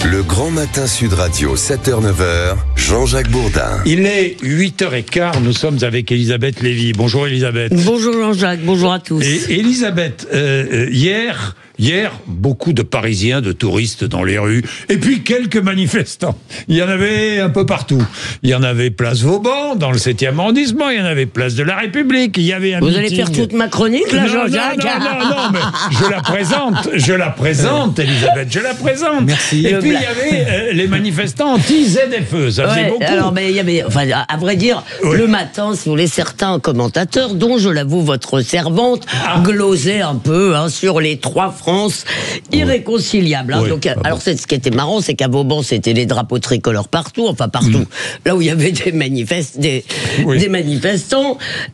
Le Grand Matin Sud Radio, 7h-9h, Jean-Jacques Bourdin. Il est 8h15, nous sommes avec Elisabeth Lévy. Bonjour Elisabeth. Bonjour Jean-Jacques, bonjour à tous. Et Elisabeth, hier, beaucoup de Parisiens, de touristes dans les rues, et puis quelques manifestants. Il y en avait un peu partout. Il y en avait place Vauban, dans le 7e arrondissement, il y en avait place de la République, il y avait un Vous meeting. allez faire toute ma chronique là, Jean-Jacques? Non, mais je la présente, Elisabeth, je la présente. Merci. Et puis il y avait les manifestants anti-ZFE, ça faisait beaucoup. Alors, mais il y avait, enfin, à vrai dire, le matin, si vous voulez, certains commentateurs, dont je l'avoue, votre servante, glosaient un peu sur les trois France irréconciliables. Alors, ce qui était marrant, c'est qu'à Vauban, c'était les drapeaux tricolores partout, là où il y avait des manifestants.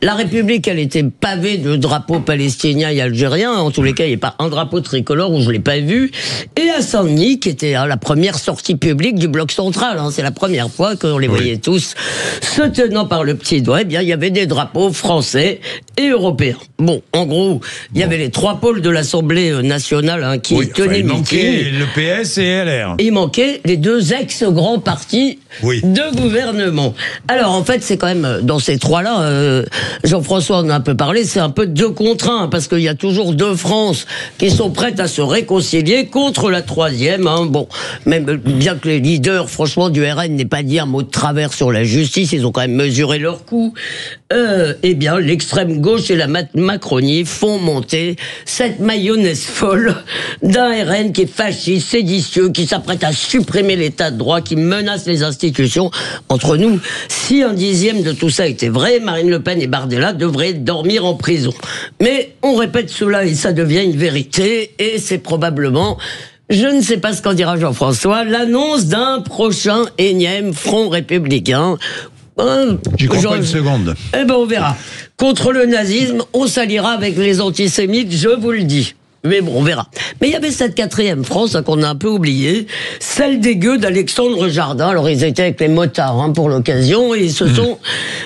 La République, elle était pavée de drapeaux palestiniens et algériens. En tous les cas, il n'y a pas un drapeau tricolore où je ne l'ai pas vu. Et à Saint-Denis, qui était la première sortie publique du bloc central. C'est la première fois qu'on les voyait tous se tenant par le petit doigt. Eh bien, il y avait des drapeaux français et européens. Bon, en gros, il y avait les trois pôles de l'Assemblée nationale qui tenaient le meeting. Il manquait le PS et LR. Il manquait les deux ex-grands partis de gouvernement. Alors, en fait, c'est quand même, dans ces trois-là, Jean-François en a un peu parlé, c'est un peu 2 contre 1, parce qu'il y a toujours 2 France qui sont prêtes à se réconcilier contre la troisième. Bon, même bien que les leaders, franchement, du RN n'aient pas dit un mot de travers sur la justice, ils ont quand même mesuré leur coup. Eh bien, l'extrême gauche et la Macronie font monter cette mayonnaise folle d'un RN qui est fasciste, séditieux, qui s'apprête à supprimer l'état de droit, qui menace les institutions. Entre nous, si 1/10 de tout ça était vrai, Marine Le Pen et Bardella devraient dormir en prison. Mais on répète cela et ça devient une vérité, et c'est probablement... Je ne sais pas ce qu'en dira Jean-François, l'annonce d'un prochain énième front républicain. J'y crois pas une seconde. Eh ben on verra. Contre le nazisme, on s'alliera avec les antisémites, je vous le dis. Mais bon, on verra. Mais il y avait cette 4e France qu'on a un peu oubliée, celle des gueux d'Alexandre Jardin. Alors ils étaient avec les motards pour l'occasion, et ils se sont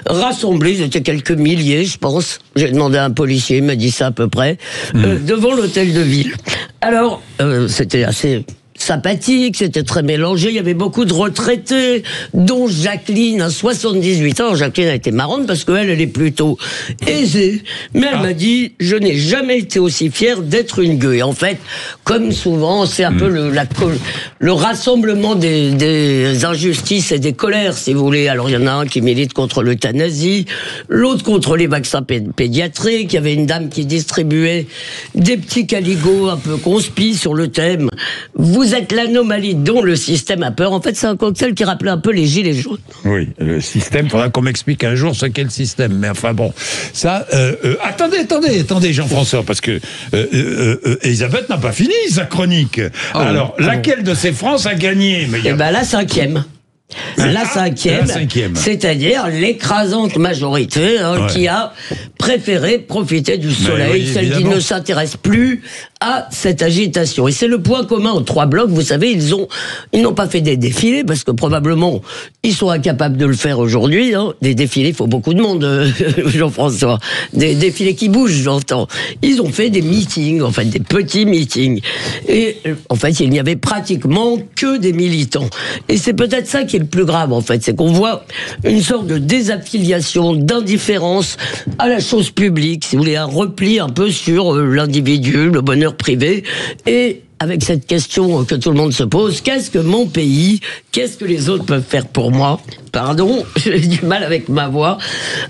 rassemblés, ils étaient quelques milliers, je pense. J'ai demandé à un policier, il m'a dit ça à peu près, devant l'hôtel de ville. Alors, c'était assez... sympathique, c'était très mélangé, il y avait beaucoup de retraités, dont Jacqueline, à 78 ans. Jacqueline a été marrante parce qu'elle, elle est plutôt aisée, mais elle m'a dit, je n'ai jamais été aussi fière d'être une gueux. Et en fait, comme souvent, c'est un peu le rassemblement des injustices et des colères, si vous voulez. Alors, il y en a un qui milite contre l'euthanasie, l'autre contre les vaccins pédiatriques, il y avait une dame qui distribuait des petits caligots un peu conspi sur le thème « Vous êtes l'anomalie dont le système a peur ». En fait, c'est un cocktail qui rappelait un peu les gilets jaunes. Oui, le système, il faudra qu'on m'explique un jour ce qu'est le système. Mais enfin bon, ça... Attendez, Jean-François, parce que Elisabeth n'a pas fini sa chronique. Alors, laquelle de ces France a gagné? Eh ben, la 5e. La cinquième, c'est-à-dire l'écrasante majorité qui a préféré profiter du soleil, celle qui ne s'intéresse plus à cette agitation. Et c'est le point commun aux 3 blocs. Vous savez, ils n'ont pas fait des défilés, parce que probablement ils sont incapables de le faire aujourd'hui. Des défilés, il faut beaucoup de monde, Jean-François. Des défilés qui bougent, j'entends. Ils ont fait des meetings, en fait, des petits meetings. Et en fait, il n'y avait pratiquement que des militants. Et c'est peut-être ça qui est le plus grave, en fait, c'est qu'on voit une sorte de désaffiliation, d'indifférence à la chose publique, si vous voulez, un repli un peu sur l'individu, le bonheur privé, et avec cette question que tout le monde se pose, qu'est-ce que mon pays, qu'est-ce que les autres peuvent faire pour moi? Pardon, j'ai du mal avec ma voix.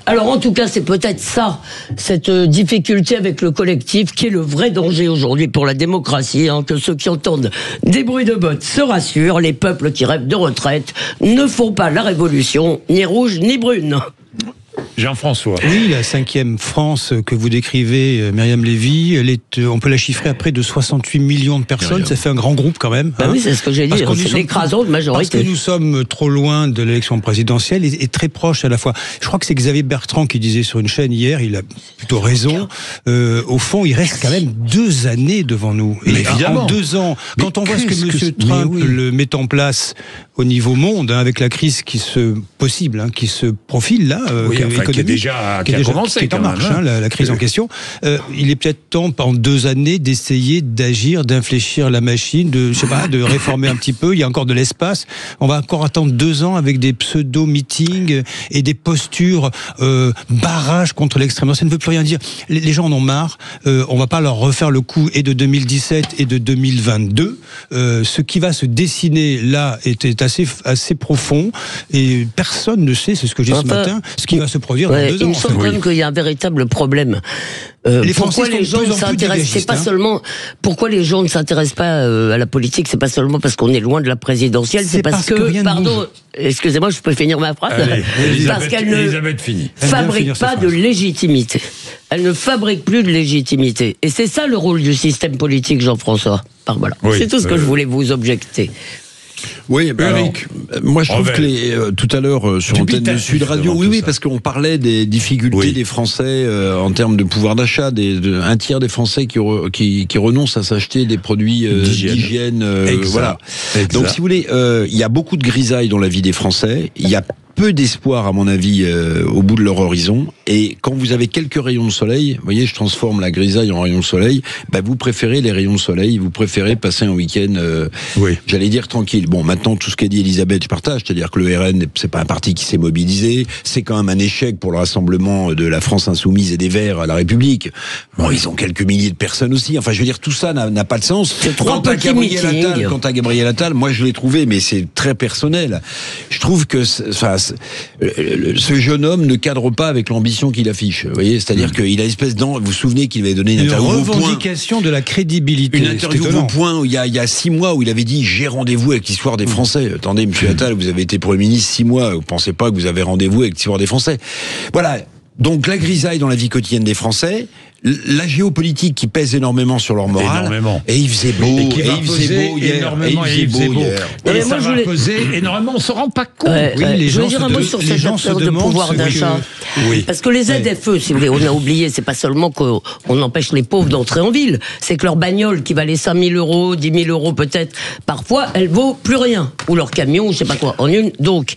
Alors en tout cas, c'est peut-être ça, cette difficulté avec le collectif, qui est le vrai danger aujourd'hui pour la démocratie, que ceux qui entendent des bruits de bottes se rassurent, les peuples qui rêvent de retraite ne font pas la révolution, ni rouge ni brune. Jean-François. Oui, la 5e France que vous décrivez, Myriam Lévy, on peut la chiffrer à près de 68 millions de personnes. Ça fait un grand groupe quand même. Oui, c'est ce que j'ai dit. C'est l'écrasante majorité. Parce que nous sommes trop loin de l'élection présidentielle et très proches à la fois. Je crois que c'est Xavier Bertrand qui disait sur une chaîne hier, il a plutôt raison. Au fond, il reste quand même 2 années devant nous. Et évidemment. En 2 ans, quand on voit ce que M. Trump le met en place au niveau monde, avec la crise qui se profile là, qui a commencé, qui est en marche, la crise en question. Il est peut-être temps, en 2 années, d'essayer d'agir, d'infléchir la machine, de réformer un petit peu. Il y a encore de l'espace. On va encore attendre 2 ans avec des pseudo-meetings et des postures barrage contre l'extrême droite. Ça ne veut plus rien dire. Les gens en ont marre. On va pas leur refaire le coup et de 2017 et de 2022. Ce qui va se dessiner là est assez profond et personne ne sait, c'est ce que j'ai ce matin, ce qui va se produire dans 2 ans. Il me semble quand même qu'il y a un véritable problème. Pourquoi les gens ne s'intéressent pas seulement? Pourquoi les gens ne s'intéressent pas à la politique? C'est pas seulement parce qu'on est loin de la présidentielle, c'est parce que pardon, excusez-moi, je peux finir ma phrase. Parce qu'elle ne fabrique pas de légitimité. Elle ne fabrique plus de légitimité. Et c'est ça le rôle du système politique, Jean-François. Voilà. C'est tout ce que je voulais vous objecter. Oui, moi je trouve que tout à l'heure sur l'antenne de Sud Radio, parce qu'on parlait des difficultés des Français en termes de pouvoir d'achat, un tiers des Français qui renoncent à s'acheter des produits d'hygiène. Voilà. Donc si vous voulez, il y a beaucoup de grisailles dans la vie des Français. Il y a peu d'espoir, à mon avis, au bout de leur horizon. Et quand vous avez quelques rayons de soleil, vous voyez, je transforme la grisaille en rayons de soleil, vous préférez les rayons de soleil, vous préférez passer un week-end, j'allais dire, tranquille. Bon, maintenant, tout ce qu'a dit Elisabeth, je partage. C'est-à-dire que le RN, c'est pas un parti qui s'est mobilisé. C'est quand même un échec pour le rassemblement de la France insoumise et des Verts à la République. Bon, ils ont quelques milliers de personnes aussi. Enfin, je veux dire, tout ça n'a pas de sens. Quant à Gabriel Attal, moi, je l'ai trouvé, mais c'est très personnel. Je trouve que, ce jeune homme ne cadre pas avec l'ambition qu'il affiche. Vous voyez, c'est-à-dire qu'il a vous vous souvenez qu'il avait donné une interview revendication de la crédibilité. Une interview au Point il y a 6 mois où il avait dit j'ai rendez-vous avec l'histoire des Français. Attendez, monsieur Attal, vous avez été Premier ministre 6 mois, vous pensez pas que vous avez rendez-vous avec l'histoire des Français? Voilà. Donc la grisaille dans la vie quotidienne des Français, la géopolitique qui pèse énormément sur leur morale, et il faisait beau, et qui va peser énormément hier. Et ça va peser énormément, on se rend pas compte. Je veux dire un mot sur cette affaire de pouvoir d'achat. Parce que les ZFE, si vous voulez, on a oublié, c'est pas seulement qu'on empêche les pauvres d'entrer en ville, c'est que leur bagnole qui valait 5 000 €, 10 000 € peut-être, parfois, elle vaut plus rien. Ou leur camion, je sais pas quoi, en une. Donc,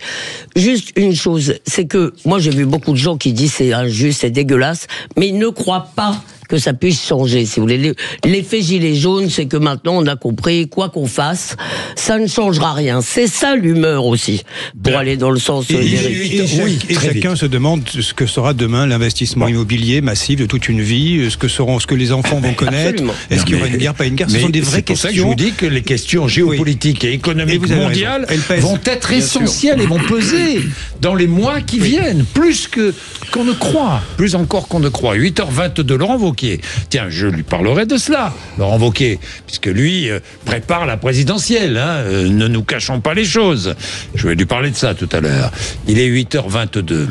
juste une chose, c'est que, moi j'ai vu beaucoup de gens qui disent c'est injuste, c'est dégueulasse, mais ils ne croient pas que ça puisse changer, si vous voulez. L'effet gilet jaune, c'est que maintenant on a compris, quoi qu'on fasse, ça ne changera rien. C'est ça l'humeur aussi, pour aller dans le sens et chacun se demande ce que sera demain l'investissement immobilier massif de toute une vie, ce que les enfants vont connaître. Absolument. Est-ce qu'il y aura une guerre, pas une guerre? Ce sont des vraies questions. C'est pour ça que je vous dis que les questions géopolitiques et économiques mondiales vont être essentielles et vont peser dans les mois qui viennent, plus qu'on ne croit, plus encore qu'on ne croit. 8h22, Laurent Wauquiez. Tiens, je lui parlerai de cela, Laurent Wauquiez, puisque lui prépare la présidentielle, ne nous cachons pas les choses. Je vais lui parler de ça tout à l'heure. Il est 8h22.